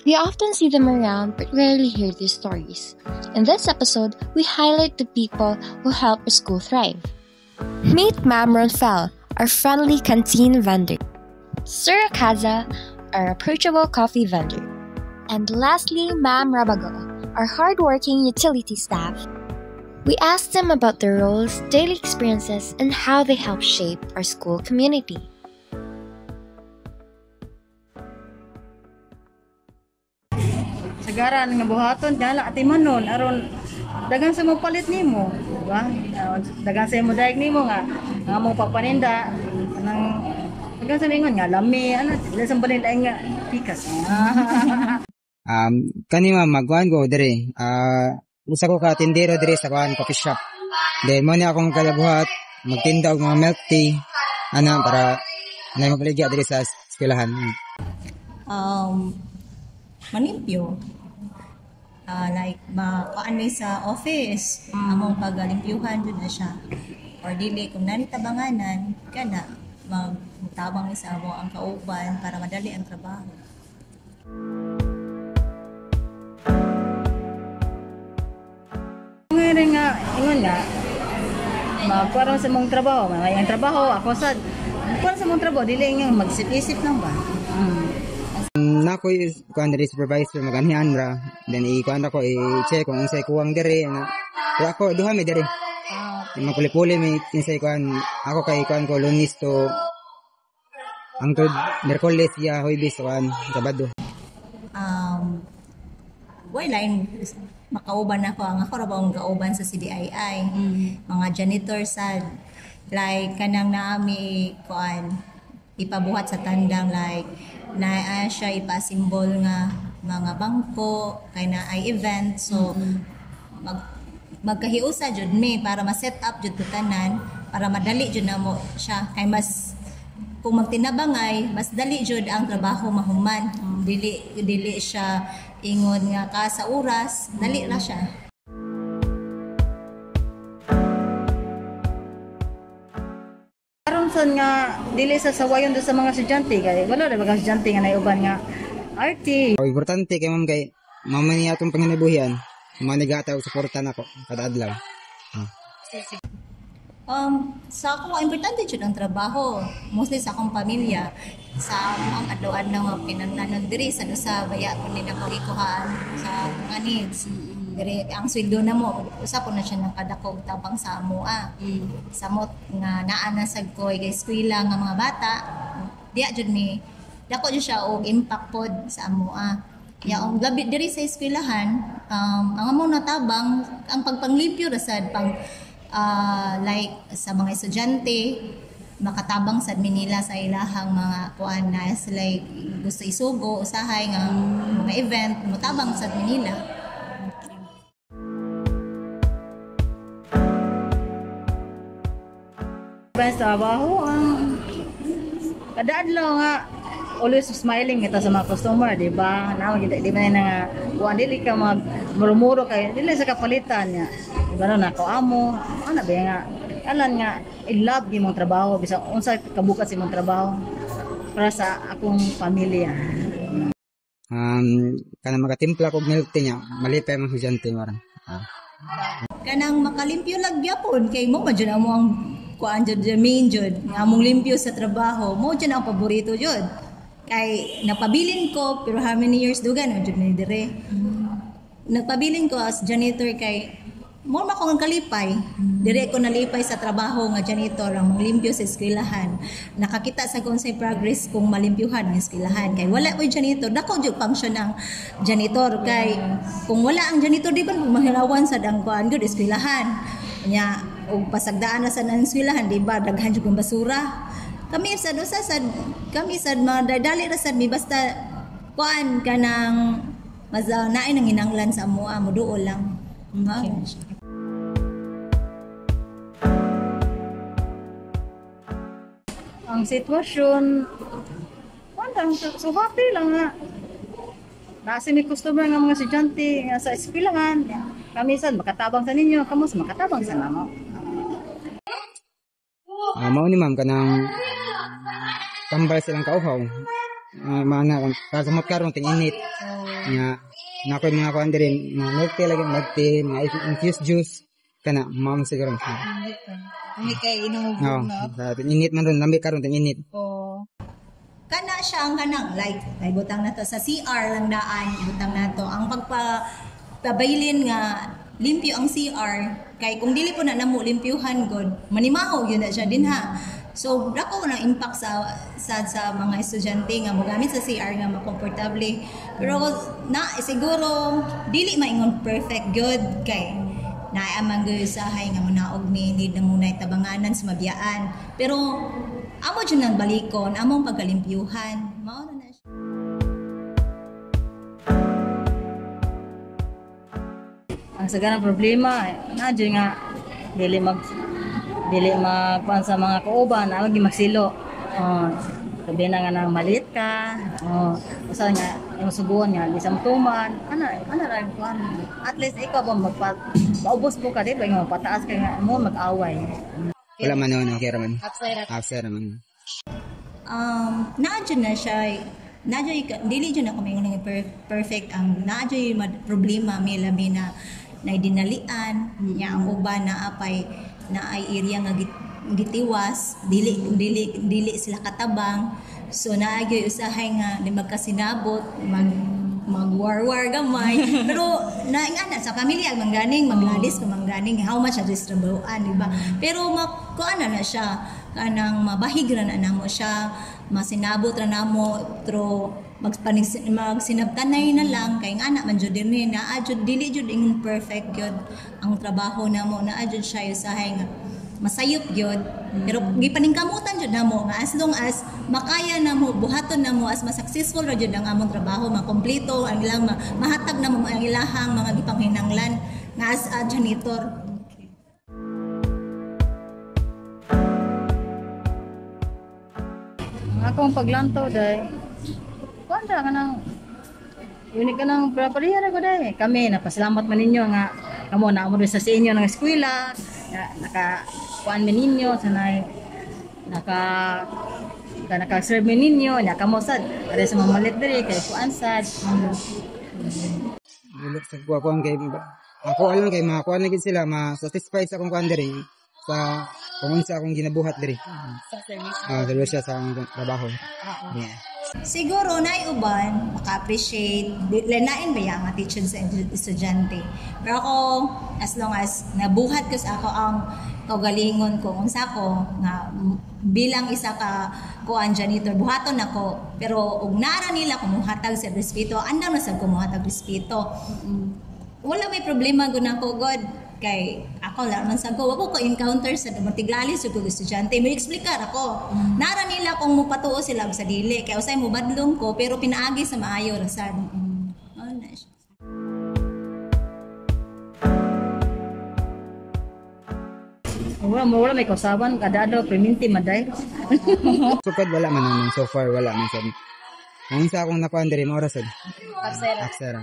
We often see them around but rarely hear their stories. In this episode, we highlight the people who help our school thrive. Meet Ma'am Ronfel, our friendly canteen vendor. Sir Akaza, our approachable coffee vendor. And lastly, Ma'am Rabago, our hardworking utility staff. We asked them about their roles, daily experiences, and how they help shape our school community. Sagaran nga buhaton dala ati manon aron dagan sa mo palit nimo, di ba? Dagan sa mo daig nimo nga mo papaninda nang dagan sa ningon nga lami ana dili sa balin ay nga pikas. Kanima magwan ko dire. Usa ko ka tindero dire sa kuan coffee shop. Then mo ni akong kalabuhat magtinda og mga milk tea ana para na mapaligya dire sa eskwelahan. Manimpyo. Like makaanay sa office, among pagalimpyuhan jud na siya. Or dili kung nani tabanganan kana magtabang ni sa amo ang kauban para madali ang trabaho. Ngayon nga ingon nga magkaroon sa mong trabaho, may trabaho ako sad. Kung sa mong trabaho dili nga magsip-isip lang ba. Nako is kuan diri supervisor maganihan ra. Then ikuan ako i-check kung unsay kuwang diri na. Pero ako duha mi diri. Magpuli-puli mi kinsay kuan. Ako kay kuan ko Lunes to angtod Miyerkules ya Huwebes kuan Sabado. Line makauban ako ang ako ra ba ang kauban sa CDII. Mga janitor sad like kanang naami kuan ipabuhat sa tandang like na siya ipasimbol nga mga bangko kay na ay event so magkahiusa jud mi para ma-set up jud to tanan para madali jud namo siya kay mas kung magtinabangay mas dali jud ang trabaho mahuman dili siya ingon nga ka sa oras dali ra siya. Son nga dili sa sawayon do sa mga estudyante kay wala ra mga estudyante nga naiuban nga arte. Importante kay ma'am kay mama niya atong panginabuhian. Manigata og suporta nako kada adlaw. Sa ako importante jud ang trabaho mostly sa akong pamilya sa ang adlaw-adlaw nga pinanglanon diri sa dusa baya kun nila pagikuhaan sa mga needs. Dire ang sweldo na mo usa po na siya nakadakog tabang sa amoa. Samot nga naa na sad ko kay eskwela nga mga bata. Diya jud mi dako jud siya og impact pod sa amoa. Ya ang labi diri sa eskwelahan ang amo natabang ang pagpanglimpyo ra sad pang like sa mga estudyante makatabang sad Manila sa ilahang mga kuan na like gusto isugo usahay nga mga event motabang sad Manila. Sa trabaho kada adlaw nga always smiling ito sa mga customer, di ba? Di ba na nga dili ka murmuro kay dili sa kapalitan niya. Di ba na ako amo, ana ba nga alan nga I love gi mong trabaho bisag unsa kabukat sa imong trabaho para sa akong pamilya. Kana magatimpla kog milk tea niya, malipay man estudyante marang. Kanang makalimpyo lang gyapon kay mo man jud amo ang kuan jud main jud nga among limpyo sa trabaho mo jud ang paborito jud kay napabilin ko pero how many years dugan jud ni dire nagpabilin ko as janitor kay mo ma ko ang kalipay dire ko nalipay sa trabaho nga janitor ang limpyo sa eskwelahan nakakita sa kung sa progress kung malimpyuhan ang eskwelahan kay wala ko janitor dako jud function ang janitor kay kung wala ang janitor di ba mahilawan sa dangkuan gud eskwelahan nya og pasagdaan na sa eskwelahan di ba daghan jud ang basura kami sad kami sad madadali ra sad mi basta kuan kanang naay nang hinanglan sa amoa mo duol lang. Ang sitwasyon so happy lang nga nasa may customer nga mga estudyante nga sa eskwelahan kami sad makatabang sa ninyo kamo sa makatabang sa namo. Mao ni ma'am kanang tambal silang kauhaw. Mana para sa karon ting init. Nya nako mga kuan diri mga milk tea lagi magte mga infused juice kana ma'am siguro. Hindi kay inom Oh, na. sa init man ron lambi karon ting init. Oo. Kana siya ang kanang like ay butang nato sa CR lang daan butang nato ang pagpabailin nga limpyo ang CR kay kung dili po na namo limpyuhan god manimaho gyud na siya dinha. So dako na impact sa mga estudyante nga mogamit sa CR nga makomportable. Pero na siguro dili maingon perfect good kay naamang gyud sa hay nga munaog mi need na muna tabanganan sa mabiyaan. Pero amo dyan nang balikon, among pagkalimpyuhan. Mao na siya. Ang saganang problema, na dyan nga, dili magkuhan sa mga kauban, awag magsilo. Sabi na nga nang maliit ka, basta nga, yung subuan nga, di sa matuman, ano lang kuhan. At least ikaw ba maubos mo ka, di ba, yung magpataas ka nga, mo mag-away. Wala man noon okay raman. After raman. Naadyo na siya, dili dyan ako may perfect ang naadyo yung problema may labi na dinalian niya ang uban na apay na ay area nga gitiwas dili sila katabang so naadyo usahay nga di magkasinabot magwarwar gamay pero naingana sa pamilya mangganing magladis mangganing how much adjust trabahoan di ba pero kuan na siya kanang mabahig ra na namo siya masinabot ra namo through magsinabtanay na lang kay nga man jud dinhi na adjud dili jud ingon perfect gyud ang trabaho namo na adjud siya usahay nga masayop gyud pero gipaningkamutan jud namo nga as long as makaya namo buhaton namo as successful ra jud ang among trabaho makompleto ang ilang mahatag namo ang ilahang mga gipanghinanglan nga as a janitor. Akong paglantaw day, kuwanda ka ng unik ka ng praparihan ko day. Kami, napasalamat man ninyo nga kamo na mo sa inyo ng eskwela, naka-kuan man ninyo, sanay, naka-serve man ninyo, kamo sad, para sa mga malit diri, kay kuan sad. Bulok sa kuwan kay ako alam kay mga kuan na gid sila ma-satisfy sa akong kuan diri sa kung unsa akong ginabuhat diri. Sa service. Service sa akong trabaho. Yeah. Siguro na uban maka-appreciate lanain ba yung mga teacher sa estudyante. Pero ako as long as nabuhat ko sa ako ang kaugalingon ko unsa ko nga bilang isa ka kuan janitor buhaton ako pero ug nara nila kumuhatag sa respeto andam na sa kumuhatag respeto. Wala may problema gud nako god kay ako lang man sa go wako ko encounter sa matiglalis ug estudyante may explicar ako nara nila kung mopatuo sila sa dili kay usay mo badlong ko pero pinaagi sa maayo ra sad Wala may kausaban, kada adlaw preminti maday. Sukad wala man naman so far wala man sad. Ang isa akong nakuan diri mo oras sad. Aksera.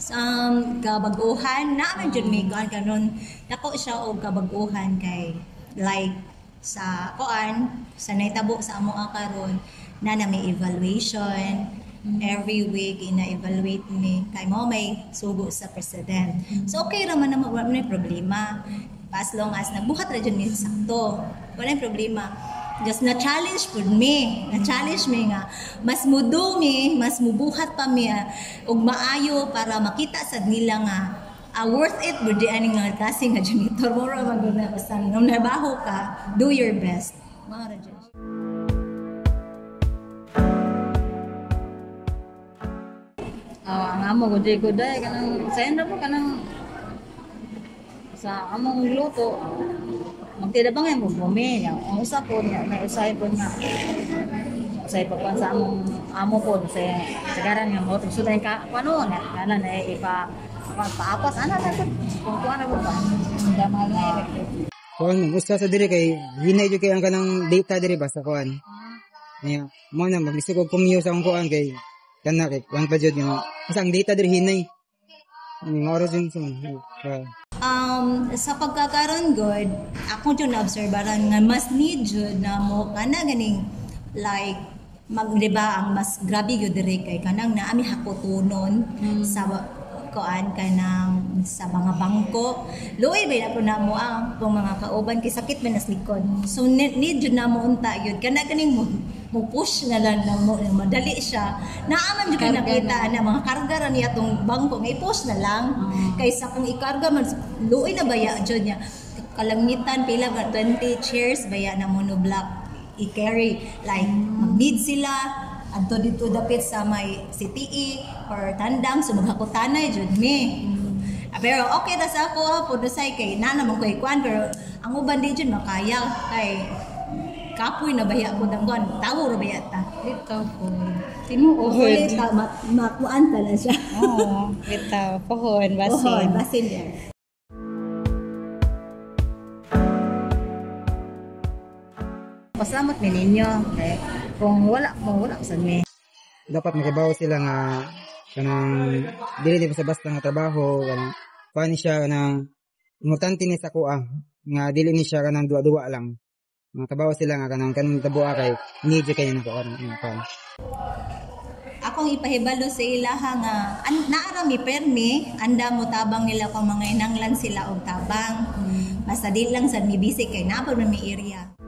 sa kabaguhan na jud may kuan kanon nako siya og kabaguhan kay like sa kuan sa naitabo sa amo karon na may evaluation every week ina-evaluate ni kay mo may sugo sa president so okay ra man na wala may problema as long as nabuhat ra jud mi sakto wala problema just na-challenge po me. Na-challenge me nga. Mas mudumi, mas mubuhat pa mi ug maayo para makita sad nila nga worth it budi ani nga klase nga janitor mo ra maguna basta nung nabaho ka, do your best. Mara jud. Ang amo ko di ko day kanang sayon ra po kanang sa among luto. Magtidabang yung bumi. Ang usa po niya, may usay po nga. Usay po sa among amo po. Sa garan nga mo. So dahil ka, ano, na paapas. Ano na po? Kung ano po ba? Damal na electric. Kuan, gusto sa diri kay hinay jud kay ang kanang data diri basta kuan. Nya, mo na maglisod og commute sa akong kuan kay kana kay kuan pa jud yung ang data diri hinay. Ni oras jud Sa pagkakaroon good, ako dyan na-obserbaran nga mas need jud na mo kana ganing like diba ang mas grabe gyud diri kay kanang naami hakutunon sa kuan kanang sa mga bangko. Luoy ba na po namo ang mga kauban kay sakit man nas likod. So need jud namo unta gyud kana kaning mo push na lang mo madali siya. Naaman jud kay nakita na mga karga ra niya tong bangko ngay push na lang kaysa kung ikarga man luoy na baya jud niya. Kalangitan pila ba 20 chairs baya na monoblock i-carry like mag-need sila adto dito dapit sa may CTE or tandang so maghakutanay jud mi. Pero okay ra sa ako hapon say kay na naman ko ikuan pero ang uban di jud makaya kay kapoy na baya ko danggon tawo ra baya ta Bitaw po. Tinuod. ta makuan ta na siya. Oo, bitaw. Pohon, basin. Pohon basin yan. Pasalamat mi ninyo. Kay kung wala sa mi. Dapat makibaw sila nga kanang dili sa basta nga trabaho kanang kuan siya kanang importante ni sa kuha nga dili ni siya kanang duwa-duwa lang. Makabaw sila nga kanang tabuha kay need kay na kuan. Akong ipahibalo sa ilaha nga naara mi permi anda mo tabang nila kung mga inanglan sila og tabang. Basta di lang sad mi busy kay napod mi area.